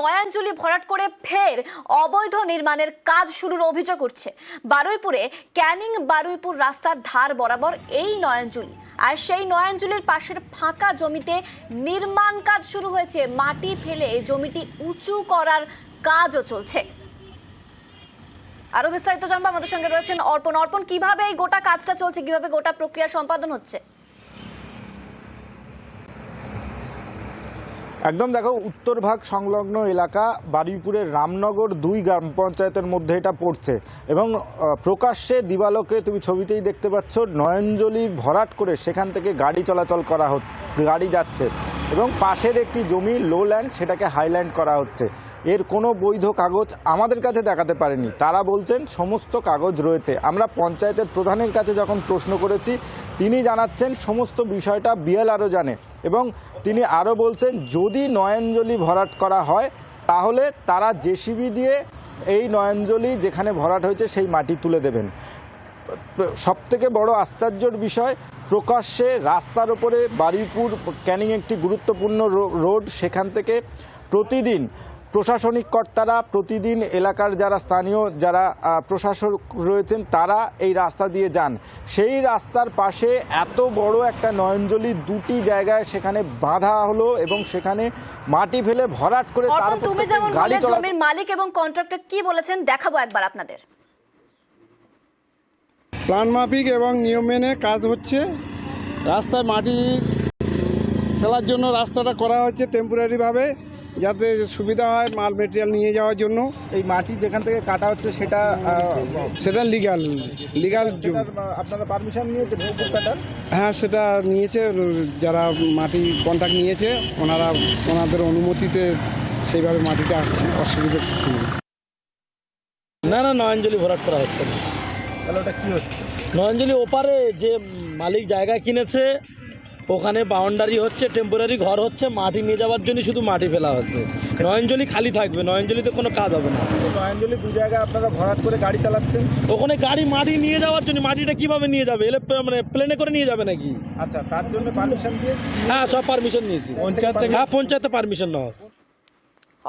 নয়াঞ্জলি ভরাট করে ফের অবৈধ নির্মাণের কাজ শুরুর অভিযোগ উঠছে। বারুইপুরে ক্যানিং বারুইপুর রাস্তার ধার বরাবর এই নয়াঞ্জলি, আর সেই নয়াঞ্জলির পাশের ফাঁকা জমিতে নির্মাণ কাজ শুরু হয়েছে। মাটি ফেলে জমিটি উঁচু করার কাজও চলছে। আরো বিস্তারিত জানবো, আমাদের সঙ্গে রয়েছেন অর্পণ। অর্পণ, কিভাবে এই গোটা কাজটা চলছে, কিভাবে গোটা প্রক্রিয়া সম্পাদন হচ্ছে? একদম দেখো, উত্তরভাগ সংলগ্ন এলাকা বারুইপুরের রামনগর 2 গ্রাম পঞ্চায়েতের মধ্যে এটা পড়ছে এবং প্রকাশ্যে দিবালোকে তুমি ছবিতেই দেখতে পাচ্ছ নয়াঞ্জলি ভরাট করে সেখান থেকে গাড়ি চলাচল করা গাড়ি যাচ্ছে এবং পাশের একটি জমি লো ল্যান্ড, সেটাকে হাইল্যান্ড করা হচ্ছে। এর কোনো বৈধ কাগজ আমাদের কাছে দেখাতে পারেনি। তারা বলছেন সমস্ত কাগজ রয়েছে। আমরা পঞ্চায়েতের প্রধানের কাছে যখন প্রশ্ন করেছি, তিনি জানাচ্ছেন সমস্ত বিষয়টা বিএলআরও জানে এবং তিনি আরও বলছেন যদি নয়াঞ্জলি ভরাট করা হয় তাহলে তারা জেসিবি দিয়ে এই নয়াঞ্জলি যেখানে ভরাট হয়েছে সেই মাটি তুলে দেবেন। সবথেকে বড় আশ্চর্যের বিষয়, প্রকাশ্যে রাস্তার ওপরে বারুইপুর ক্যানিং একটি গুরুত্বপূর্ণ রোড, সেখান থেকে প্রতিদিন প্রশাসনিক কর্তারা, প্রতিদিন এলাকার যারা স্থানীয় যারা প্রশাসক রয়েছেন তারা এই রাস্তা দিয়ে যান। সেই রাস্তার পাশে এত বড় একটা নয়াঞ্জলি দুটি জায়গায় সেখানে বাঁধা হলো এবং সেখানে মাটি ফেলে ভরাট করে তুমি যেমন বললে জমির মালিক এবং কন্ট্রাক্টর কি বলেছেন দেখাবো একবার আপনাদের। প্ল্যান মাফিক এবং নিয়ম মেনে কাজ হচ্ছে। রাস্তায় মাটি ফেলার জন্য রাস্তাটা করা হচ্ছে টেম্পোরারিভাবে, যাতে সুবিধা হয় মাল মেটেরিয়াল নিয়ে যাওয়ার জন্য। এই মাটি যেখান থেকে কাটা হচ্ছে সেটা লিগাল আপনারা পারমিশন নিয়েছে পুকুর কাটার? হ্যাঁ, সেটা নিয়েছে যারা মাটি কন্ট্রাক্ট নিয়েছে, ওনাদের অনুমতিতে সেইভাবে মাটিটা আসছে, অসুবিধা কিছু নেই। না, নয়াঞ্জলি ভরাট করা হচ্ছে না। তাহলে ওটা কী হচ্ছে? নয়াঞ্জলি ওপারে যে মালিক জায়গা কিনেছে ওখানে বাউন্ডারি হচ্ছে, টেম্পোরারি ঘর হচ্ছে, মাটি নিয়ে যাওয়ার জন্য শুধু মাটি ফেলা হচ্ছে। নয়াঞ্জলি খালি থাকবে, নয়াঞ্জলিতে কোনো কাজ হবে না। নয়াঞ্জলি 2 জায়গায় আপনারা ভরাট করে গাড়ি চালাচ্ছেন, ওখানে গাড়ি মাটি নিয়ে যাওয়ার জন্য। মাটিটা কিভাবে নিয়ে যাবে? এলে মানে প্লেনে করে নিয়ে যাবে নাকি? আচ্ছা, তার জন্য পারমিশন দিয়ে? হ্যাঁ, সব পারমিশন নিয়েছি পঞ্চায়েত থেকে। হ্যাঁ, পঞ্চায়েতে পারমিশন নেওয়া।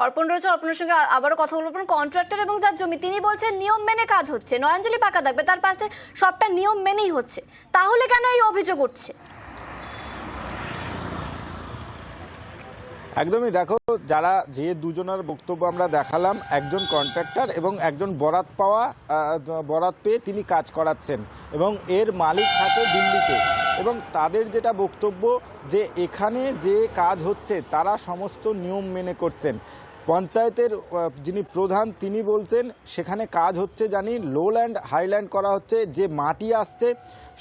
অর্পণ রয়েছে, অর্পণের সঙ্গে আবারও কথা বলবো। কন্ট্রাক্টর এবং যার জমি, তিনি বলছেন নিয়ম মেনে কাজ হচ্ছে, নয়াঞ্জলি পাকা থাকবে, তার পাশে সবটা নিয়ম মেনেই হচ্ছে। তাহলে কেন এই অভিযোগ উঠছে? একদমই দেখো, যারা যে দুজনের বক্তব্য আমরা দেখালাম, একজন কন্ট্রাক্টর এবং একজন বরাত পেয়ে তিনি কাজ করাচ্ছেন এবং এর মালিক থাকে দিল্লিতে, এবং তাদের যেটা বক্তব্য যে এখানে যে কাজ হচ্ছে তারা সমস্ত নিয়ম মেনে করছেন। পঞ্চায়েতের যিনি প্রধান তিনি বলছেন সেখানে কাজ হচ্ছে জানি, লো ল্যান্ড হাইল্যান্ড করা হচ্ছে, যে মাটি আসছে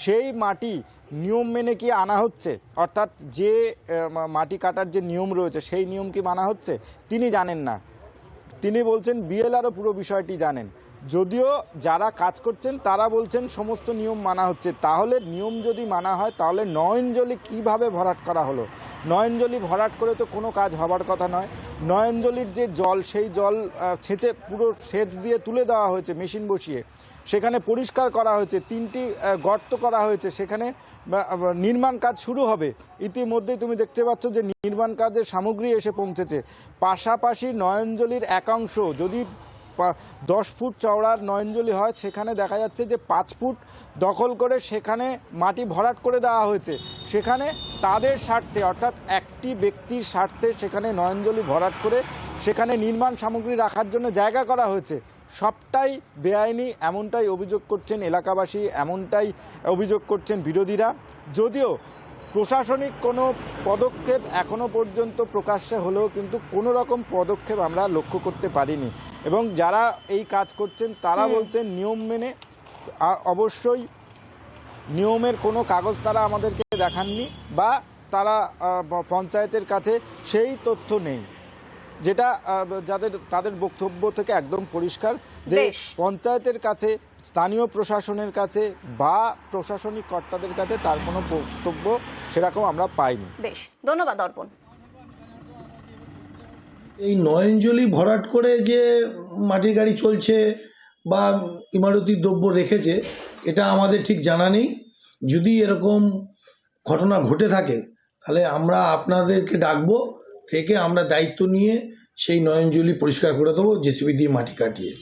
সেই মাটি নিয়ম মেনে কি আনা হচ্ছে, অর্থাৎ যে মাটি কাটার যে নিয়ম রয়েছে সেই নিয়ম কি মানা হচ্ছে তিনি জানেন না। তিনি বলছেন বিএলআরও পুরো বিষয়টি জানেন, যদিও যারা কাজ করছেন তারা বলছেন সমস্ত নিয়ম মানা হচ্ছে। তাহলে নিয়ম যদি মানা হয় তাহলে নয়াঞ্জলি কিভাবে ভরাট করা হলো? নয়াঞ্জলি ভরাট করে তো কোনো কাজ হবার কথা নয়। নয়াঞ্জলির যে জল, সেই জল ছেঁচে পুরো সেচ দিয়ে তুলে দেওয়া হয়েছে মেশিন বসিয়ে, সেখানে পরিষ্কার করা হয়েছে, 3টি গর্ত করা হয়েছে, সেখানে নির্মাণ কাজ শুরু হবে। ইতিমধ্যেই তুমি দেখতে পাচ্ছ যে নির্মাণ কাজের সামগ্রী এসে পৌঁছেছে। পাশাপাশি নয়াঞ্জলির একাংশ যদি 10 ফুট চওড়ার নয়াঞ্জলি হয়, সেখানে দেখা যাচ্ছে যে 5 ফুট দখল করে সেখানে মাটি ভরাট করে দেওয়া হয়েছে। সেখানে তাদের স্বার্থে, অর্থাৎ একটি ব্যক্তির স্বার্থে সেখানে নয়াঞ্জলি ভরাট করে সেখানে নির্মাণ সামগ্রী রাখার জন্য জায়গা করা হয়েছে। সবটাই বেআইনি, এমনটাই অভিযোগ করছেন এলাকাবাসী, এমনটাই অভিযোগ করছেন বিরোধীরা। যদিও প্রশাসনিক কোনো পদক্ষেপ এখনো পর্যন্ত প্রকাশ্যে হলেও কিন্তু কোনো রকম পদক্ষেপ আমরা লক্ষ্য করতে পারিনি, এবং যারা এই কাজ করছেন তারা বলছেন নিয়ম মেনে। অবশ্যই নিয়মের কোনো কাগজ তারা আমাদেরকে দেখাননি বা তারা পঞ্চায়েতের কাছে সেই তথ্য নেই, যেটা তাদের বক্তব্য থেকে একদম পরিষ্কার যে পঞ্চায়েতের কাছে, স্থানীয় প্রশাসনের কাছে বা প্রশাসনিক কর্তাদের কাছে তার কোনো বক্তব্য সেরকম আমরা পাইনি। বেশ, ধন্যবাদ অর্পণ। এই নয়াঞ্জলি ভরাট করে যে মাটির গাড়ি চলছে বা ইমারতি দ্রব্য রেখেছে, এটা আমাদের ঠিক জানা নেই। যদি এরকম ঘটনা ঘটে থাকে তাহলে আমরা আপনাদেরকে ডাকবো, থেকে আমরা দায়িত্ব নিয়ে সেই নয়নজলি পরিষ্কার করে দেবো জেসিবি দিয়ে মাটি কাটিয়ে।